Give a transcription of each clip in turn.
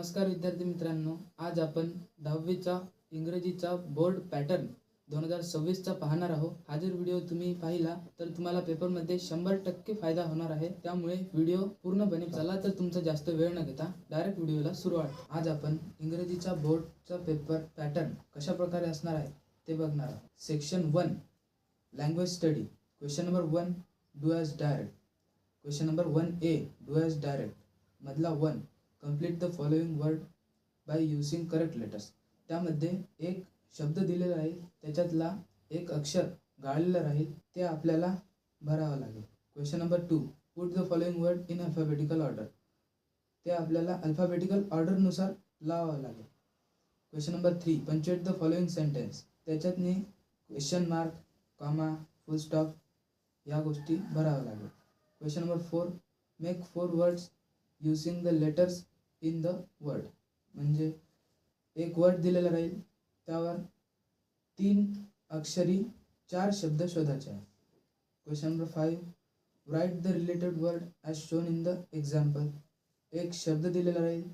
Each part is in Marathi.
नमस्कार विद्यार्थी मित्रांनो, आज आपण 10वीचा इंग्रजीचा बोर्ड पॅटर्न 2026चा पाहणार आहोत. हा जर व्हिडिओ तुम्ही पाहिला तर तुम्हाला पेपरमध्ये 100% फायदा होणार आहे. त्यामुळे व्हिडिओ पूर्णपणे चला तर तुमचा जास्त वेळ न घेता डायरेक्ट व्हिडिओला सुरुवात. आज आपण इंग्रजीचा बोर्डचा पेपर पॅटर्न कशा प्रकारे असणार आहे ते बघणार आहोत. Section 1 language study. Question number 1 do as direct. Question number 1A do as direct मधला 1 complete the following word by using correct letters. त्यामध्ये एक शब्द दिलेला राहील, त्याच्यातला एक अक्षर गाळलेलं राहील, ते आपल्याला भरावं लागेल. Question number 2 put the following word in alphabetical order. ते आपल्याला अल्फाबेटिकल ऑर्डरनुसार लावावं लागेल. Question number 3 punctuate the following sentence. त्याच्यातनी question mark, comma, full stop या गोष्टी भराव्या लागेल. Question number 4 make 4 words using the letters in the word. म्हणजे एक वर्ड दिलेला राहील, त्यावर 3 अक्षरी 4 शब्द शोधायचे आहे. Question number 5 write the related word as shown in the example. एक शब्द दिलेला राहील,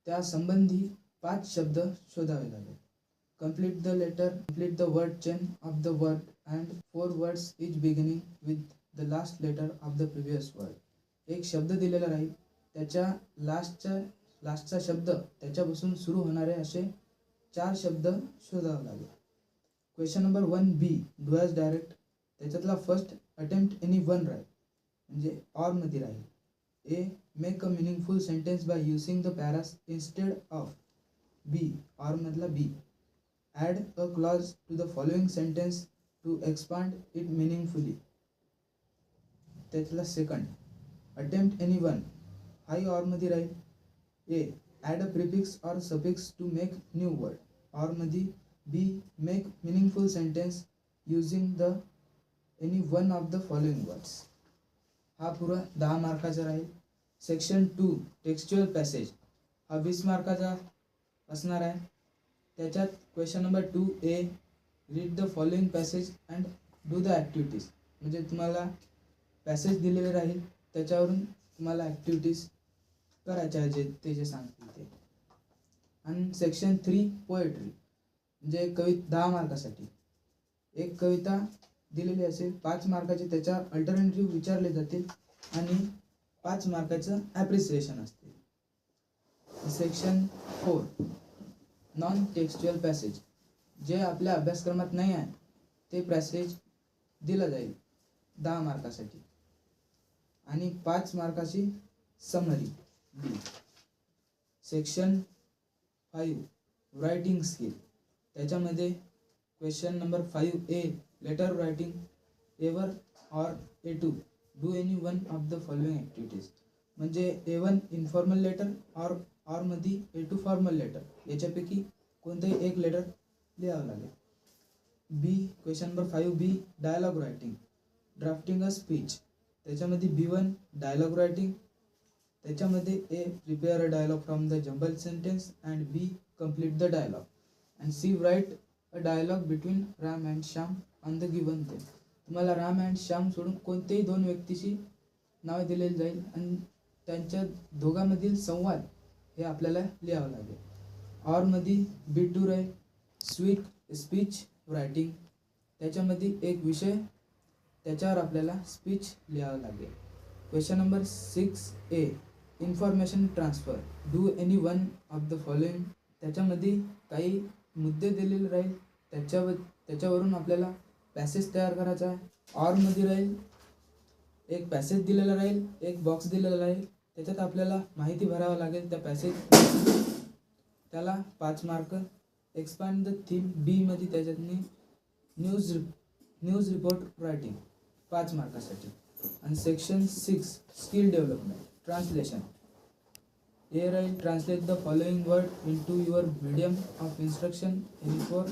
त्या संबंधी 5 शब्द शोधावे लागेल. Complete the word chain of the word and 4 words each beginning with the last letter of the previous word. एक शब्द दिलेला राहील, त्याच्या लास्टचा शब्द त्याच्यापासून सुरू होणारे असे 4 शब्द शोधावे लागेल. Question number 1B do as direct. त्याच्यातला फर्स्ट अटेम्प्ट एनी वन राहील, म्हणजे ऑरमध्ये राहील. A make a meaningful sentence by using the phrases instead of. B ऑरमधला B add a clause to the following sentence to expand it meaningfully. त्यातला सेकंड अटेम्प्ट एनी वन हाही ऑरमध्ये राहील. A add a prefix or suffix to make new word ऑरमध्ये. B make meaningful sentence using the any one of the following words. हा पुरा 10 मार्काचा राहील. सेक्शन 2 टेक्स्च्युअल पॅसेज हा 20 मार्काचा असणार आहे. त्याच्यात question number 2A read the following passage and do the activities. म्हणजे तुम्हाला पॅसेज दिलेले राहील, त्याच्यावरून तुम्हाला ॲक्टिव्हिटीज करायच्या आहे, जे सांगतील ते. आणि सेक्शन 3 पोएट्री म्हणजे 10 मार्कासाठी एक कविता दिलेली असेल, 5 मार्काचे त्याच्या अल्टरनेटिव्ह विचारले जातील आणि 5 मार्काचं ॲप्रिसिएशन असते. Section 4 non textual passage. जे आपल्या अभ्यासक्रमात नाही आहे ते पॅसेज दिलं जाईल 10 मार्कासाठी आणि 5 मार्काची समरी. Section 5 writing skill. त्याच्यामध्ये question number 5A letter writing A1 or A2 do any one of the following activities. म्हणजे A1 इन्फॉर्मल लेटर ऑरमध्ये A2 फॉर्मल लेटर, याच्यापैकी कोणतंही एक लेटर लिहावं लागेल. B question number 5B dialogue writing drafting a speech. त्याच्यामध्ये B1 डायलॉग रायटिंग. त्याच्यामध्ये A prepare a dialogue from the jumble sentence and B complete the dialogue and C right a dialogue between Ram and Shyam on the given theme. तुम्हाला राम अँड श्याम सोडून कोणतेही 2 व्यक्तीची नावे दिलेली जाईल आणि त्यांच्या दोघांमधील संवाद हे आपल्याला लिहावं लागेल. ऑरमध्ये B2 राहील स्पीच रायटिंग. त्याच्यामध्ये एक विषय, त्याच्यावर आपल्याला स्पीच लिहावं लागेल. Question number 6A information transfer do any one of the following. त्याच्यामध्ये काही मुद्दे दिलेले राहील, त्याच्यावरून आपल्याला पॅसेज तयार करायचा आहे. ऑरमध्ये राहील, एक पॅसेज दिलेला राहील, एक बॉक्स दिलेला राहील, त्याच्यात आपल्याला माहिती भरावं लागेल त्या पॅसेज, त्याला 5 मार्क. एक्सपांड द थीम बीमध्ये त्याच्यातनी न्यूज रिपोर्ट रायटिंग 5 मार्कासाठी. आणि section 6 skill development translation. A राहील translate the following word into your medium of instruction in 4.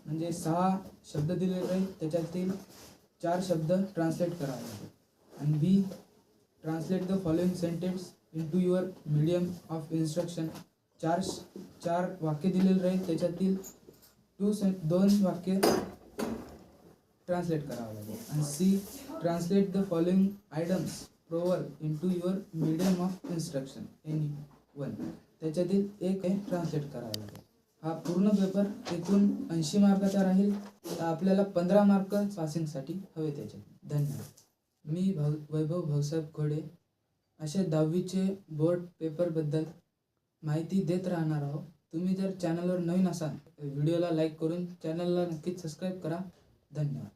म्हणजे 6 शब्द दिलेले राहील, त्याच्यातील 4 शब्द ट्रान्सलेट करावे लागेल. आणि B translate the following sentence into your medium of instruction. 4 वाक्य दिलेले राहील, त्याच्यातील 2 वाक्य ट्रान्सलेट करावं लागेल. आणि C translate the following items proverb into your medium of instruction any one. त्याच्यातील एक हे ट्रान्सलेट करावं लागेल. हा पूर्ण पेपर एकूण 80 मार्काचा राहील. तर आपल्याला 15 मार्क पासिंगसाठी हवे त्याचे. धन्यवाद. मी वैभव भाऊसाहेब खोडे असे 10वीचे बोर्ड पेपरबद्दल माहिती देत राहणार आहोत. तुम्ही जर चॅनलवर नवीन असाल तर व्हिडिओला लाईक करून चॅनलला नक्कीच सबस्क्राईब करा. धन्यवाद.